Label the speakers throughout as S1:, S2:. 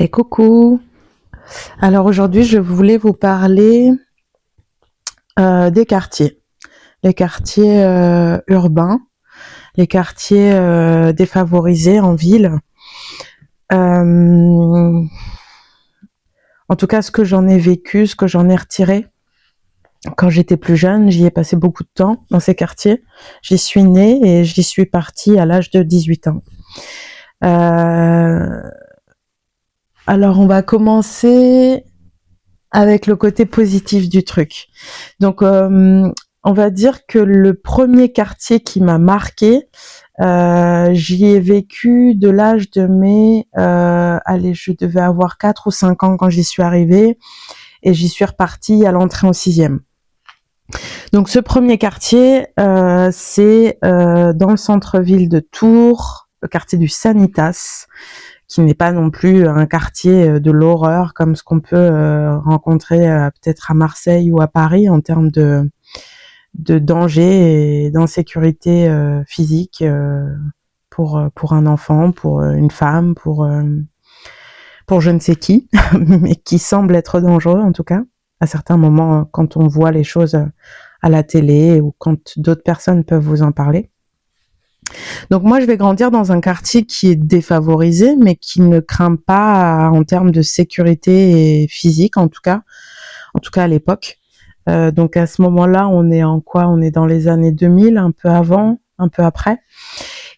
S1: Et coucou. Alors aujourd'hui, je voulais vous parler des quartiers. Les quartiers urbains, les quartiers défavorisés en ville. En tout cas, ce que j'en ai vécu, ce que j'en ai retiré. Quand j'étais plus jeune, j'y ai passé beaucoup de temps dans ces quartiers. J'y suis née et j'y suis partie à l'âge de 18 ans. Alors on va commencer avec le côté positif du truc. Donc, on va dire que le premier quartier qui m'a marqué, j'y ai vécu de l'âge de mes, allez, je devais avoir 4 ou 5 ans quand j'y suis arrivée, et j'y suis repartie à l'entrée en 6e. Donc, ce premier quartier, c'est dans le centre-ville de Tours, le quartier du Sanitas, qui n'est pas non plus un quartier de l'horreur comme ce qu'on peut rencontrer peut-être à Marseille ou à Paris en termes de danger et d'insécurité physique pour un enfant, pour une femme, pour je ne sais qui, mais qui semble être dangereux en tout cas à certains moments quand on voit les choses à la télé ou quand d'autres personnes peuvent vous en parler. Donc moi, je vais grandir dans un quartier qui est défavorisé, mais qui ne craint pas en termes de sécurité physique, en tout cas à l'époque. Donc à ce moment-là, on est en quoi? On est dans les années 2000, un peu avant, un peu après.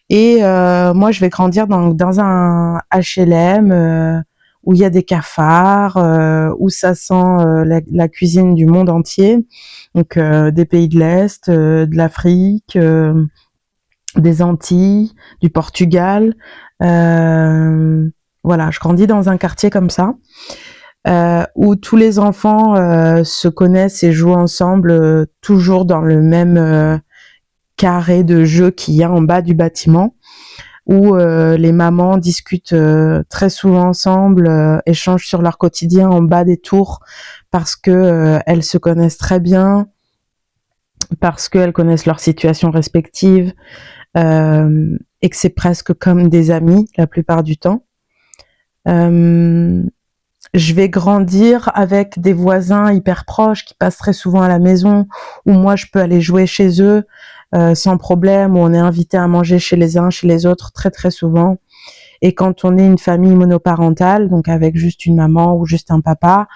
S1: Et moi, je vais grandir dans un HLM où il y a des cafards, où ça sent la cuisine du monde entier, donc des pays de l'Est, de l'Afrique, des Antilles, du Portugal. Voilà, je grandis dans un quartier comme ça, où tous les enfants se connaissent et jouent ensemble, toujours dans le même carré de jeu qu'il y a en bas du bâtiment, où les mamans discutent très souvent ensemble, échangent sur leur quotidien en bas des tours, parce que elles se connaissent très bien, parce qu'elles connaissent leur situation respective, et que c'est presque comme des amis la plupart du temps. Je vais grandir avec des voisins hyper proches qui passent très souvent à la maison, où moi je peux aller jouer chez eux sans problème, où on est invité à manger chez les uns, chez les autres très très souvent. Et quand on est une famille monoparentale, donc avec juste une maman ou juste un papa,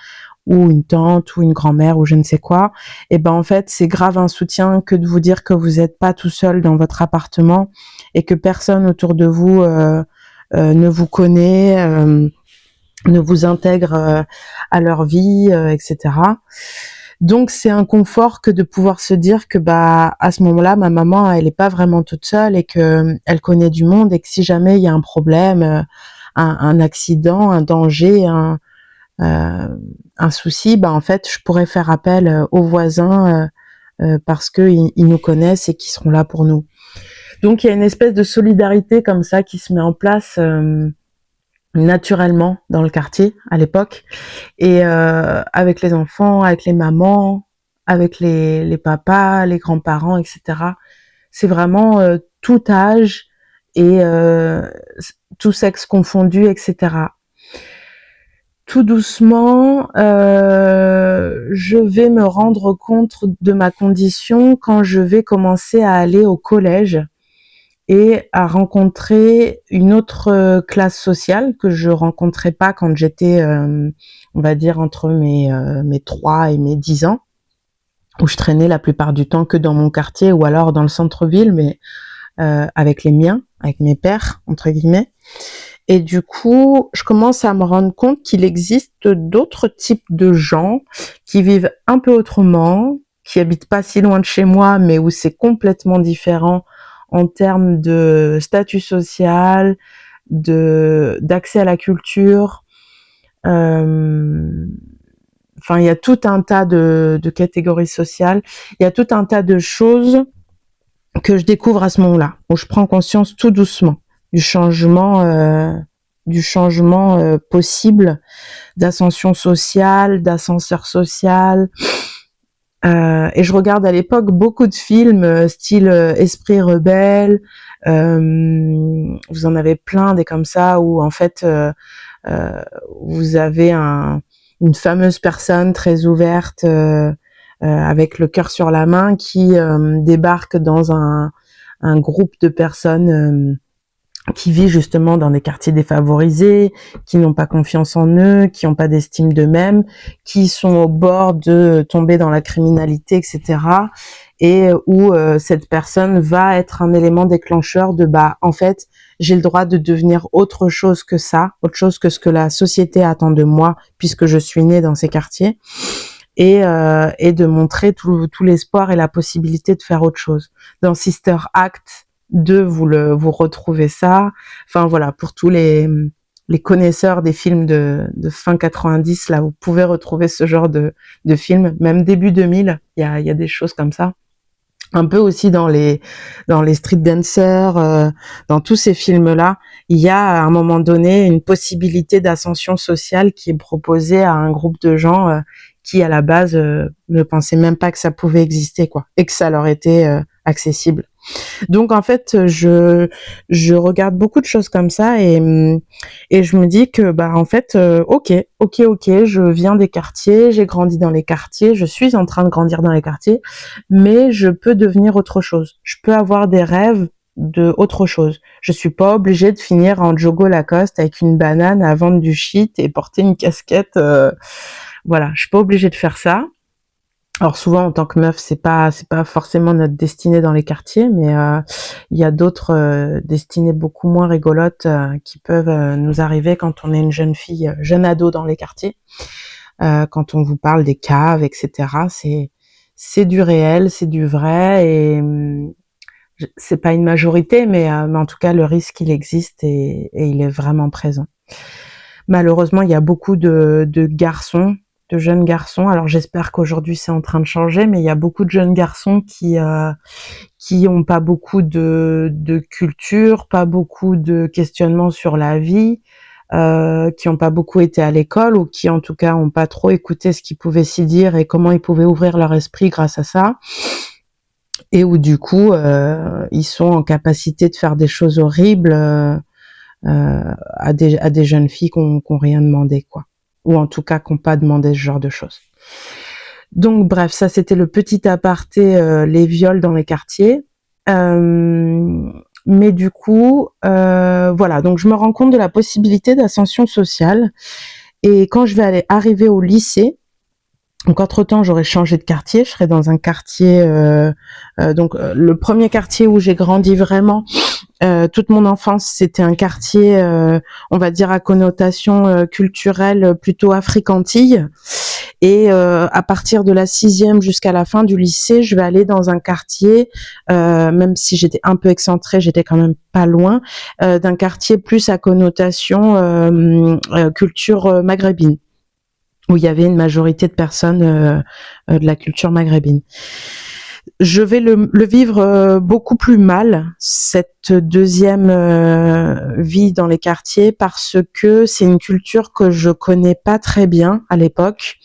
S1: ou une tante ou une grand-mère ou je ne sais quoi, et ben en fait c'est grave un soutien que de vous dire que vous n'êtes pas tout seul dans votre appartement et que personne autour de vous ne vous connaît, ne vous intègre à leur vie, etc. Donc c'est un confort que de pouvoir se dire que bah à ce moment-là ma maman elle est pas vraiment toute seule et que elle connaît du monde et que si jamais il y a un problème, un accident, un danger, un souci, bah en fait je pourrais faire appel aux voisins parce que ils nous connaissent et qu'ils seront là pour nous. Donc il y a une espèce de solidarité comme ça qui se met en place naturellement dans le quartier à l'époque, et avec les enfants, avec les mamans, avec les papas, les grands-parents, etc. C'est vraiment tout âge et tout sexe confondu, etc. Tout doucement, je vais me rendre compte de ma condition quand je vais commencer à aller au collège et à rencontrer une autre classe sociale que je rencontrais pas quand j'étais, on va dire, entre mes 3 et mes 10 ans, où je traînais la plupart du temps que dans mon quartier ou alors dans le centre-ville, mais avec les miens, avec mes pères, entre guillemets. Et du coup, je commence à me rendre compte qu'il existe d'autres types de gens qui vivent un peu autrement, qui habitent pas si loin de chez moi, mais où c'est complètement différent en termes de statut social, d'accès à la culture. Enfin, il y a tout un tas de catégories sociales. Il y a tout un tas de choses que je découvre à ce moment-là, où je prends conscience tout doucement du changement possible, d'ascension sociale, d'ascenseur social. Et je regarde à l'époque beaucoup de films style Esprit rebelle. Vous en avez plein des comme ça où en fait vous avez une fameuse personne très ouverte, avec le cœur sur la main, qui débarque dans un groupe de personnes qui vit justement dans des quartiers défavorisés, qui n'ont pas confiance en eux, qui n'ont pas d'estime d'eux-mêmes, qui sont au bord de tomber dans la criminalité, etc. Et où cette personne va être un élément déclencheur de en fait, j'ai le droit de devenir autre chose que ça, autre chose que ce que la société attend de moi, puisque je suis née dans ces quartiers. Et de montrer tout l'espoir et la possibilité de faire autre chose. Dans Sister Act 2, vous retrouvez ça. Enfin voilà, pour tous les connaisseurs des films de fin 90, là, vous pouvez retrouver ce genre de films. Même début 2000, il y a des choses comme ça. Un peu aussi dans les street dancers, dans tous ces films-là, il y a à un moment donné une possibilité d'ascension sociale qui est proposée à un groupe de gens qui à la base ne pensaient même pas que ça pouvait exister, quoi, et que ça leur était accessible. Donc en fait, je regarde beaucoup de choses comme ça et je me dis que en fait, ok, je viens des quartiers, j'ai grandi dans les quartiers, je suis en train de grandir dans les quartiers, mais je peux devenir autre chose. Je peux avoir des rêves de autre chose. Je suis pas obligée de finir en jogo Lacoste avec une banane à vendre du shit et porter une casquette. Voilà, je suis pas obligée de faire ça. Alors souvent en tant que meuf, c'est pas forcément notre destinée dans les quartiers, mais il y a d'autres destinées beaucoup moins rigolotes qui peuvent nous arriver quand on est une jeune fille, jeune ado dans les quartiers. Quand on vous parle des caves, etc. C'est du réel, c'est du vrai et c'est pas une majorité, mais en tout cas le risque il existe et il est vraiment présent. Malheureusement, il y a beaucoup de garçons, de jeunes garçons. Alors j'espère qu'aujourd'hui c'est en train de changer, mais il y a beaucoup de jeunes garçons qui ont pas beaucoup de culture, pas beaucoup de questionnements sur la vie, qui ont pas beaucoup été à l'école ou qui en tout cas ont pas trop écouté ce qu'ils pouvaient s'y dire et comment ils pouvaient ouvrir leur esprit grâce à ça. Et où du coup ils sont en capacité de faire des choses horribles à des jeunes filles qui ont rien demandé, quoi. Ou en tout cas qui n'ont pas demandé ce genre de choses. Donc bref, ça c'était le petit aparté, les viols dans les quartiers. Mais du coup, voilà, donc je me rends compte de la possibilité d'ascension sociale. Et quand je vais arriver au lycée, donc entre-temps j'aurais changé de quartier, je serais dans un quartier, le premier quartier où j'ai grandi vraiment, toute mon enfance, c'était un quartier, on va dire à connotation culturelle plutôt africantille. Et à partir de la 6e jusqu'à la fin du lycée, je vais aller dans un quartier, même si j'étais un peu excentrée, j'étais quand même pas loin, d'un quartier plus à connotation culture maghrébine, où il y avait une majorité de personnes de la culture maghrébine. Je vais le vivre beaucoup plus mal, cette deuxième vie dans les quartiers, parce que c'est une culture que je connais pas très bien à l'époque,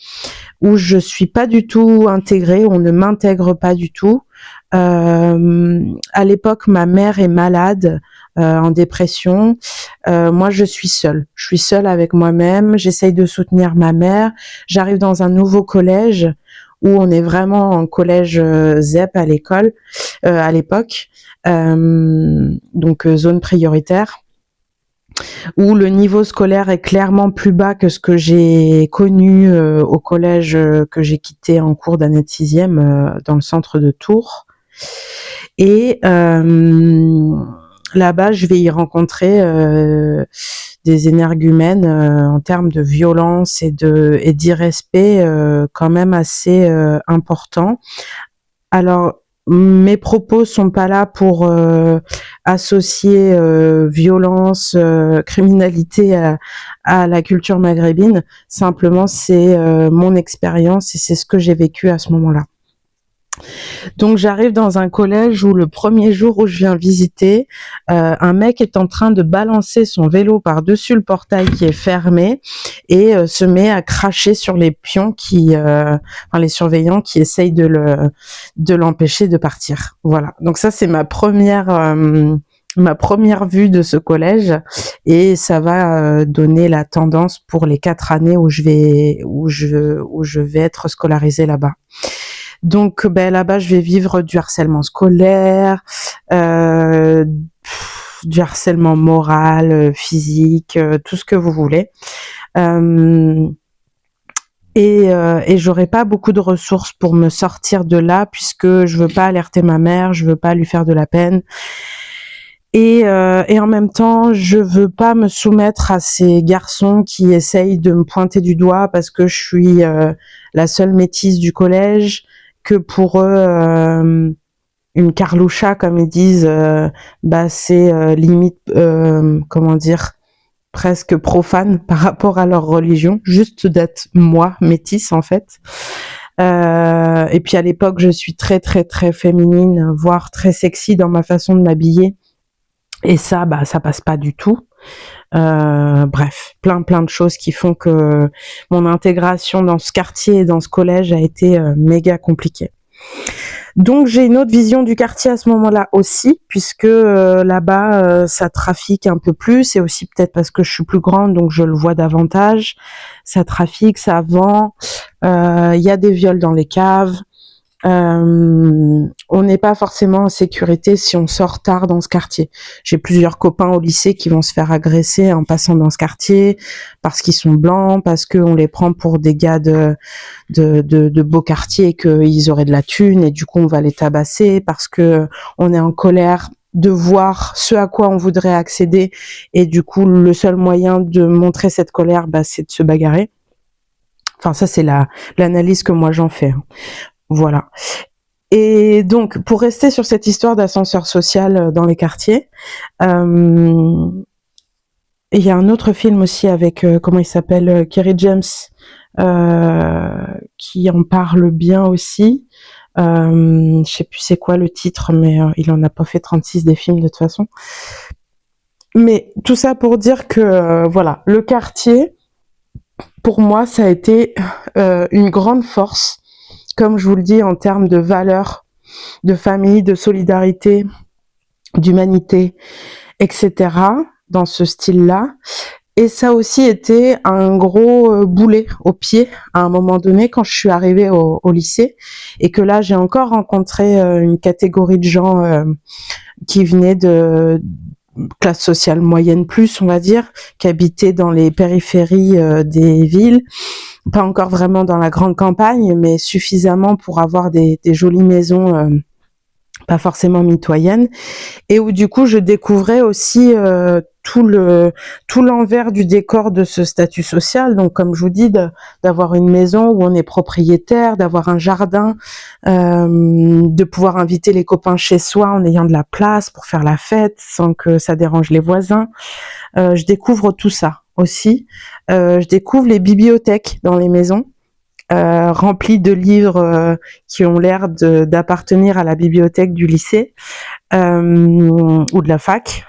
S1: où je suis pas du tout intégrée, on ne m'intègre pas du tout. À l'époque, ma mère est malade, en dépression. Moi, je suis seule avec moi-même. J'essaye de soutenir ma mère. J'arrive dans un nouveau collège où on est vraiment en collège ZEP à l'école, à l'époque, donc zone prioritaire, où le niveau scolaire est clairement plus bas que ce que j'ai connu au collège que j'ai quitté en cours d'année de 6e dans le centre de Tours. Et là-bas, je vais y rencontrer des énergumènes en termes de violence et d'irrespect quand même assez importants. Alors, mes propos sont pas là pour associer violence, criminalité à la culture maghrébine. Simplement, c'est mon expérience et c'est ce que j'ai vécu à ce moment-là. Donc j'arrive dans un collège où le premier jour où je viens visiter, un mec est en train de balancer son vélo par-dessus le portail qui est fermé et se met à cracher sur les pions les surveillants qui essayent de l'empêcher de partir. Voilà. Donc ça c'est ma première ma première vue de ce collège, et ça va donner la tendance pour les 4 années où je vais être scolarisée là-bas. Donc là-bas, je vais vivre du harcèlement scolaire, du harcèlement moral, physique, tout ce que vous voulez. Et j'aurai pas beaucoup de ressources pour me sortir de là, puisque je veux pas alerter ma mère, je veux pas lui faire de la peine. Et en même temps, je veux pas me soumettre à ces garçons qui essayent de me pointer du doigt parce que je suis la seule métisse du collège, que pour eux, une carloucha, comme ils disent, c'est limite, comment dire, presque profane par rapport à leur religion, juste d'être moi, métisse en fait. Et puis à l'époque, je suis très très très féminine, voire très sexy dans ma façon de m'habiller. Et ça, ça passe pas du tout. Bref, plein de choses qui font que mon intégration dans ce quartier et dans ce collège a été méga compliquée. Donc j'ai une autre vision du quartier à ce moment-là aussi, puisque là-bas ça trafique un peu plus, et aussi peut-être parce que je suis plus grande, donc je le vois davantage. Ça trafique, ça vend, il y a des viols dans les caves. On n'est pas forcément en sécurité si on sort tard dans ce quartier. J'ai plusieurs copains au lycée qui vont se faire agresser en passant dans ce quartier parce qu'ils sont blancs, parce qu'on les prend pour des gars de beaux quartiers et qu'ils auraient de la thune, et du coup on va les tabasser parce que on est en colère de voir ce à quoi on voudrait accéder, et du coup le seul moyen de montrer cette colère, c'est de se bagarrer. Enfin ça c'est l'analyse que moi j'en fais. Voilà. Et donc, pour rester sur cette histoire d'ascenseur social dans les quartiers, il y a un autre film aussi avec, comment il s'appelle, Kerry James, qui en parle bien aussi. Je sais plus c'est quoi le titre, mais il en a pas fait 36 des films de toute façon. Mais tout ça pour dire que, voilà, le quartier, pour moi, ça a été une grande force, comme je vous le dis, en termes de valeurs, de famille, de solidarité, d'humanité, etc., dans ce style-là. Et ça a aussi été un gros boulet au pied à un moment donné quand je suis arrivée au lycée, et que là j'ai encore rencontré une catégorie de gens qui venaient de classe sociale moyenne plus, on va dire, qui habitaient dans les périphéries des villes, pas encore vraiment dans la grande campagne, mais suffisamment pour avoir des jolies maisons pas forcément mitoyennes, et où du coup je découvrais aussi tout l'envers du décor de ce statut social. Donc comme je vous dis, d'avoir une maison où on est propriétaire, d'avoir un jardin, de pouvoir inviter les copains chez soi en ayant de la place pour faire la fête sans que ça dérange les voisins. Je découvre tout ça aussi. Je découvre les bibliothèques dans les maisons, remplies de livres qui ont l'air d'appartenir à la bibliothèque du lycée ou de la fac.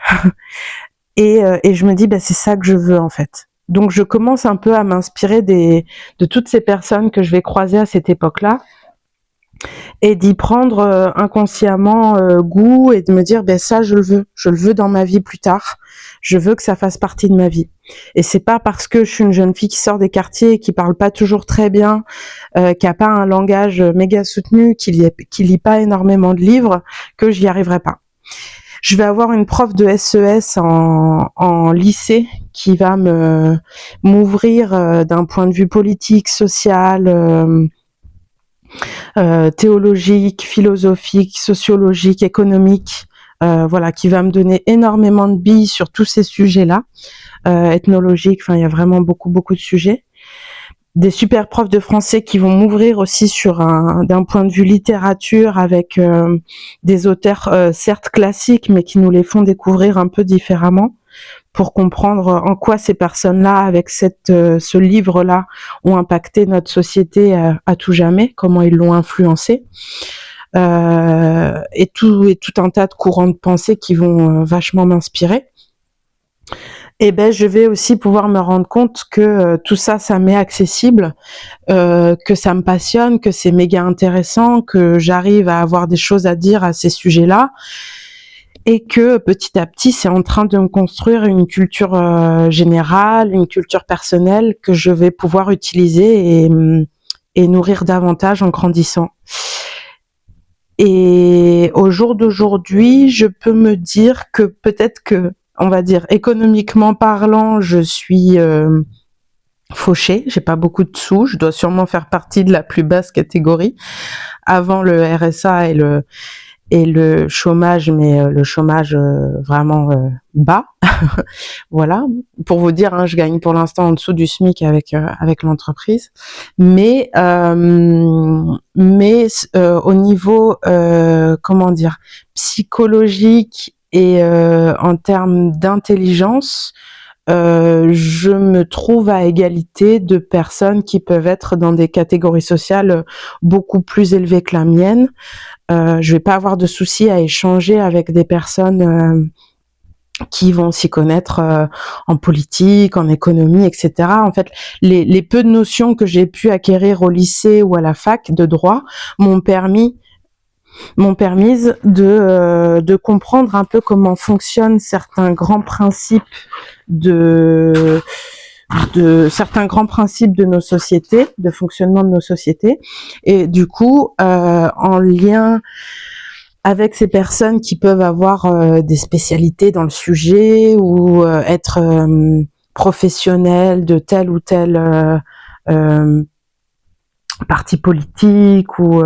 S1: Et je me dis, c'est ça que je veux en fait. Donc je commence un peu à m'inspirer de toutes ces personnes que je vais croiser à cette époque-là, et d'y prendre inconsciemment goût, et de me dire, ça je le veux dans ma vie plus tard. Je veux que ça fasse partie de ma vie. Et c'est pas parce que je suis une jeune fille qui sort des quartiers et qui parle pas toujours très bien, qui a pas un langage méga soutenu, qui lit pas énormément de livres, que j'y arriverai pas. Je vais avoir une prof de SES en lycée qui va m'ouvrir d'un point de vue politique, social, théologique, philosophique, sociologique, économique, qui va me donner énormément de billes sur tous ces sujets-là, ethnologique, il y a vraiment beaucoup de sujets. Des super profs de français qui vont m'ouvrir aussi d'un point de vue littérature, avec des auteurs certes classiques, mais qui nous les font découvrir un peu différemment, pour comprendre en quoi ces personnes-là, avec ce livre-là, ont impacté notre société à tout jamais, comment ils l'ont influencé, et tout un tas de courants de pensée qui vont vachement m'inspirer. Et je vais aussi pouvoir me rendre compte que tout ça, ça m'est accessible, que ça me passionne, que c'est méga intéressant, que j'arrive à avoir des choses à dire à ces sujets-là, et que petit à petit, c'est en train de me construire une culture générale, une culture personnelle que je vais pouvoir utiliser et nourrir davantage en grandissant. Et au jour d'aujourd'hui, je peux me dire que peut-être que, on va dire, économiquement parlant, je suis fauchée, j'ai pas beaucoup de sous, je dois sûrement faire partie de la plus basse catégorie avant le RSA et le chômage, mais le chômage vraiment bas. Voilà, pour vous dire, hein, je gagne pour l'instant en dessous du SMIC avec l'entreprise, mais au niveau comment dire, psychologique et en termes d'intelligence, je me trouve à égalité de personnes qui peuvent être dans des catégories sociales beaucoup plus élevées que la mienne. Je vais pas avoir de souci à échanger avec des personnes qui vont s'y connaître en politique, en économie, etc. En fait, les peu de notions que j'ai pu acquérir au lycée ou à la fac de droit m'ont permise de comprendre un peu comment fonctionnent certains grands principes de certains grands principes de nos sociétés, de fonctionnement de nos sociétés, et du coup, en lien avec ces personnes qui peuvent avoir des spécialités dans le sujet ou être professionnels de tel ou tel parti politique ou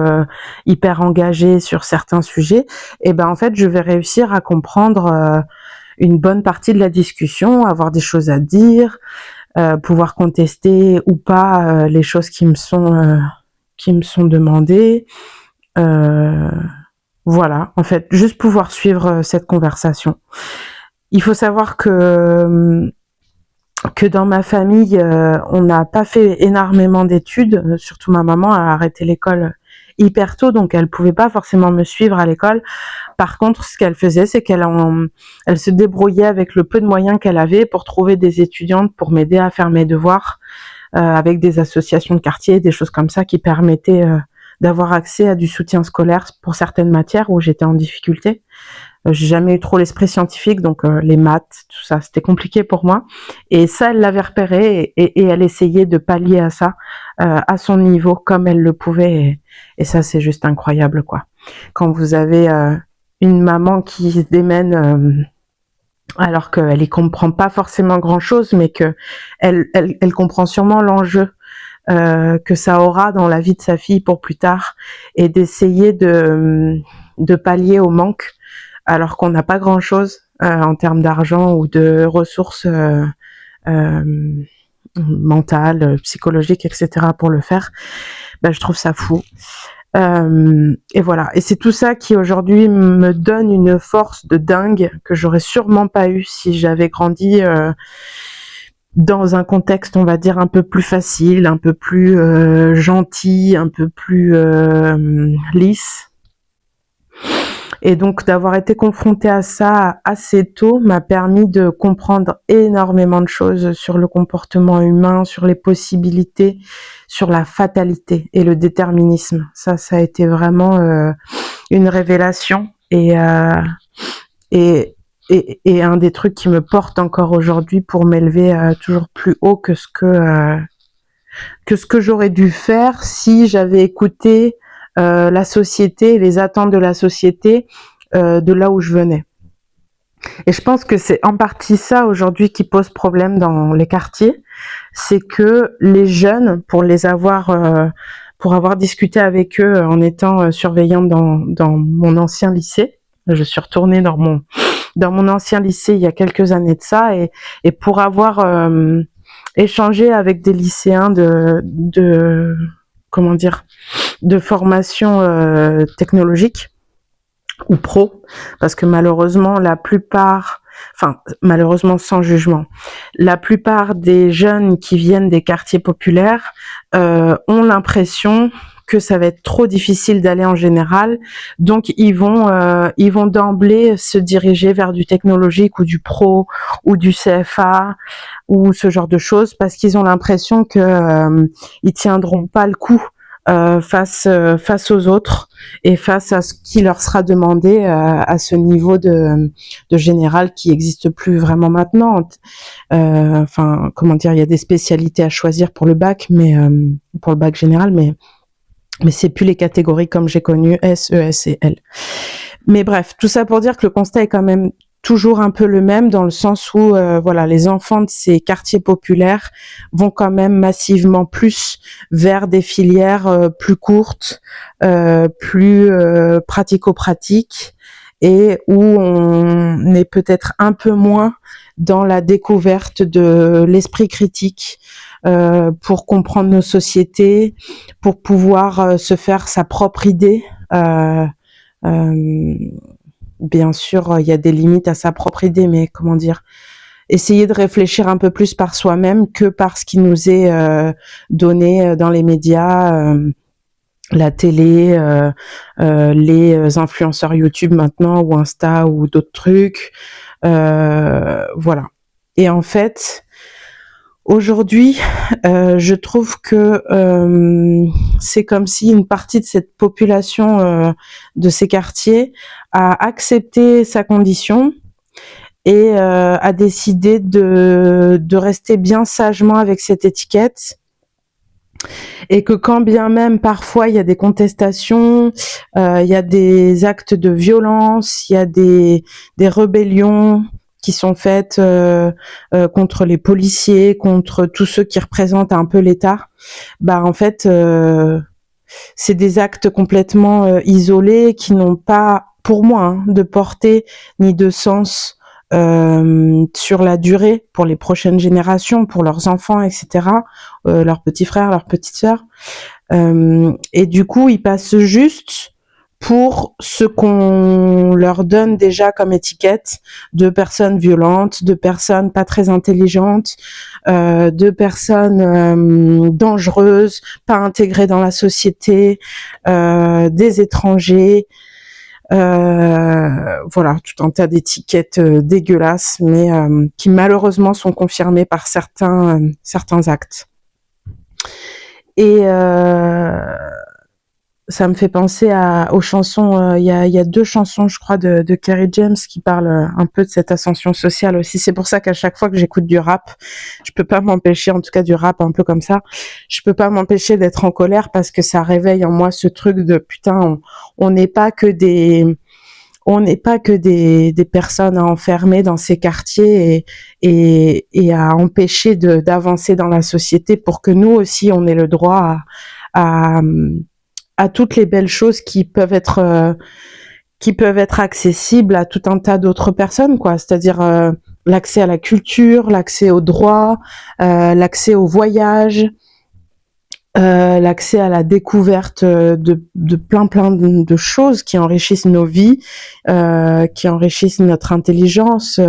S1: hyper engagés sur certains sujets, et ben en fait, je vais réussir à comprendre une bonne partie de la discussion, avoir des choses à dire, pouvoir contester ou pas les choses qui me sont demandées. Voilà, en fait, juste pouvoir suivre cette conversation. Il faut savoir que dans ma famille, on n'a pas fait énormément d'études, surtout ma maman a arrêté l'école hyper tôt, donc elle pouvait pas forcément me suivre à l'école. Par contre, ce qu'elle faisait, c'est elle se débrouillait avec le peu de moyens qu'elle avait pour trouver des étudiantes pour m'aider à faire mes devoirs, avec des associations de quartier, des choses comme ça qui permettaient d'avoir accès à du soutien scolaire pour certaines matières où j'étais en difficulté. J'ai jamais eu trop l'esprit scientifique, donc les maths, tout ça, c'était compliqué pour moi. Et ça, elle l'avait repéré et elle essayait de pallier à ça à son niveau comme elle le pouvait. Et ça, c'est juste incroyable, quoi. Quand vous avez une maman qui se démène alors qu'elle y comprend pas forcément grand-chose, mais que elle comprend sûrement l'enjeu que ça aura dans la vie de sa fille pour plus tard, et d'essayer de pallier au manque alors qu'on n'a pas grand-chose en termes d'argent ou de ressources mentales, psychologiques, etc. pour le faire. Ben, je trouve ça fou. Et voilà. Et c'est tout ça qui aujourd'hui me donne une force de dingue que j'aurais sûrement pas eu si j'avais grandi dans un contexte, on va dire, un peu plus facile, un peu plus gentil, un peu plus lisse. Et donc d'avoir été confrontée à ça assez tôt m'a permis de comprendre énormément de choses sur le comportement humain, sur les possibilités, sur la fatalité et le déterminisme. Ça a été vraiment une révélation et un des trucs qui me porte encore aujourd'hui pour m'élever toujours plus haut que ce que j'aurais dû faire si j'avais écouté la société, les attentes de la société de là où je venais. Et je pense que c'est en partie ça aujourd'hui qui pose problème dans les quartiers, c'est que les jeunes, pour avoir discuté avec eux en étant surveillante dans mon ancien lycée, je suis retournée dans mon ancien lycée il y a quelques années de ça, et pour avoir échangé avec des lycéens de comment dire, de formation technologique ou pro, parce que malheureusement malheureusement sans jugement, la plupart des jeunes qui viennent des quartiers populaires ont l'impression que ça va être trop difficile d'aller en général, donc ils vont d'emblée se diriger vers du technologique ou du pro ou du CFA ou ce genre de choses, parce qu'ils ont l'impression que ils tiendront pas le coup face aux autres et face à ce qui leur sera demandé à ce niveau de général qui n'existe plus vraiment maintenant. Enfin, comment dire, il y a des spécialités à choisir pour le bac, mais pour le bac général, mais c'est plus les catégories comme j'ai connu S, ES et L. Mais bref, tout ça pour dire que le constat est quand même toujours un peu le même dans le sens où voilà, les enfants de ces quartiers populaires vont quand même massivement plus vers des filières plus courtes, plus pratico-pratiques et où on est peut-être un peu moins dans la découverte de l'esprit critique pour comprendre nos sociétés, pour pouvoir se faire sa propre idée. Bien sûr, il y a des limites à sa propre idée, mais comment dire, essayer de réfléchir un peu plus par soi-même que par ce qui nous est donné dans les médias, la télé, les influenceurs YouTube maintenant, ou Insta, ou d'autres trucs. Voilà. Et en fait, aujourd'hui, je trouve que c'est comme si une partie de cette population de ces quartiers a accepté sa condition et a décidé de rester bien sagement avec cette étiquette. Et que quand bien même parfois il y a des contestations, il y a des actes de violence, il y a des rébellions qui sont faites contre les policiers, contre tous ceux qui représentent un peu l'État, bah en fait c'est des actes complètement isolés qui n'ont pas, pour moi, de portée ni de sens sur la durée pour les prochaines générations, pour leurs enfants, etc., leurs petits frères, leurs petites sœurs. Et du coup, ils passent juste pour ce qu'on leur donne déjà comme étiquette de personnes violentes, de personnes pas très intelligentes, de personnes dangereuses, pas intégrées dans la société, des étrangers. Voilà, tout un tas d'étiquettes dégueulasses, mais qui malheureusement sont confirmées par certains actes. Et ça me fait penser aux chansons, il y a 2 chansons, je crois, de Kerry James qui parlent un peu de cette ascension sociale aussi. C'est pour ça qu'à chaque fois que j'écoute du rap, je peux pas m'empêcher, en tout cas du rap un peu comme ça, je peux pas m'empêcher d'être en colère parce que ça réveille en moi ce truc de putain, on n'est pas que des personnes à enfermer dans ces quartiers et à empêcher d'avancer dans la société pour que nous aussi on ait le droit à toutes les belles choses qui peuvent être accessibles à tout un tas d'autres personnes, quoi. C'est-à-dire l'accès à la culture, l'accès au droit, l'accès au voyage, l'accès à la découverte de plein de choses qui enrichissent nos vies, qui enrichissent notre intelligence,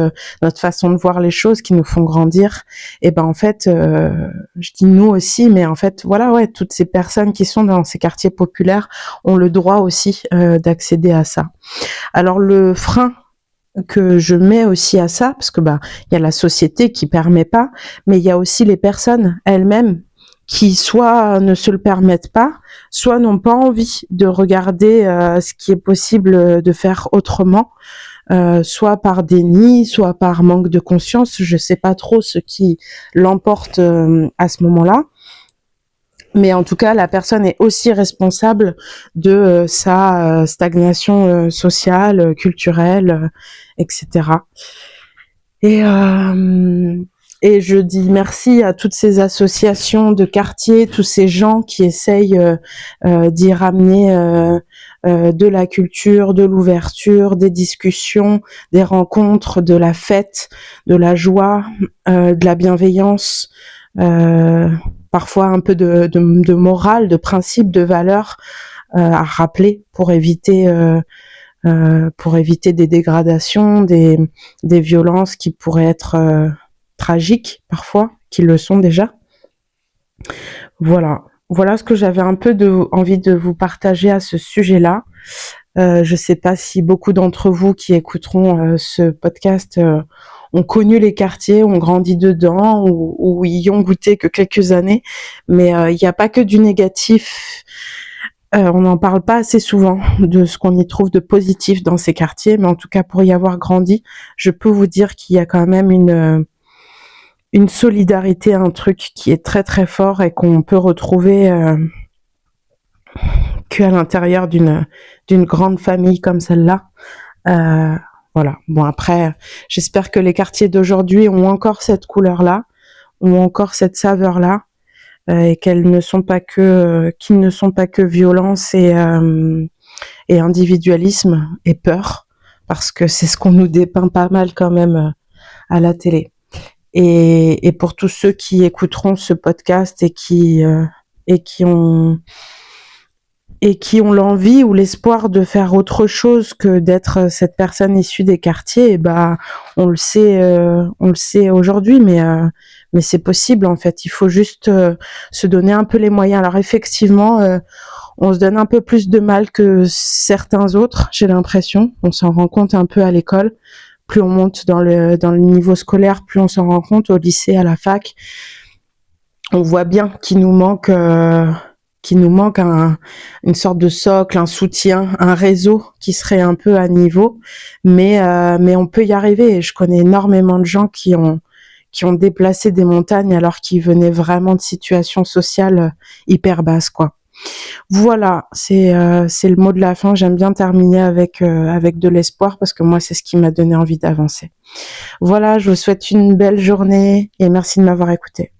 S1: notre façon de voir les choses, qui nous font grandir. Et ben en fait, je dis nous aussi, mais en fait voilà, ouais, toutes ces personnes qui sont dans ces quartiers populaires ont le droit aussi d'accéder à ça. Alors le frein que je mets aussi à ça, parce que il y a la société qui permet pas, mais il y a aussi les personnes elles-mêmes qui soit ne se le permettent pas, soit n'ont pas envie de regarder ce qui est possible de faire autrement, soit par déni, soit par manque de conscience. Je sais pas trop ce qui l'emporte à ce moment-là. Mais en tout cas, la personne est aussi responsable de sa stagnation sociale, culturelle, etc. Et je dis merci à toutes ces associations de quartier, tous ces gens qui essayent d'y ramener de la culture, de l'ouverture, des discussions, des rencontres, de la fête, de la joie, de la bienveillance, parfois un peu de morale, de principe, de valeur à rappeler pour éviter des dégradations, des violences qui pourraient être tragiques parfois, qui le sont déjà. Voilà ce que j'avais un peu envie de vous partager à ce sujet-là. Je sais pas si beaucoup d'entre vous qui écouteront ce podcast ont connu les quartiers, ont grandi dedans ou y ont goûté que quelques années. Mais il n'y a pas que du négatif. On n'en parle pas assez souvent de ce qu'on y trouve de positif dans ces quartiers, mais en tout cas pour y avoir grandi, je peux vous dire qu'il y a quand même une solidarité, un truc qui est très très fort et qu'on peut retrouver qu'à l'intérieur d'une grande famille comme celle-là. Voilà. Bon, après, j'espère que les quartiers d'aujourd'hui ont encore cette couleur-là, ont encore cette saveur-là, et qu'ils ne sont pas que violence et individualisme et peur, parce que c'est ce qu'on nous dépeint pas mal quand même à la télé. Et pour tous ceux qui écouteront ce podcast et qui ont l'envie ou l'espoir de faire autre chose que d'être cette personne issue des quartiers, et bah on le sait aujourd'hui, mais c'est possible en fait. Il faut juste se donner un peu les moyens. Alors effectivement, on se donne un peu plus de mal que certains autres, j'ai l'impression. On s'en rend compte un peu à l'école. Plus on monte dans le niveau scolaire, plus on s'en rend compte, au lycée, à la fac. On voit bien qu'il nous manque une sorte de socle, un soutien, un réseau qui serait un peu à niveau, mais on peut y arriver. Et je connais énormément de gens qui ont déplacé des montagnes alors qu'ils venaient vraiment de situations sociales hyper basses, quoi. Voilà, c'est le mot de la fin. J'aime bien terminer avec de l'espoir parce que moi c'est ce qui m'a donné envie d'avancer. Voilà, je vous souhaite une belle journée et merci de m'avoir écouté.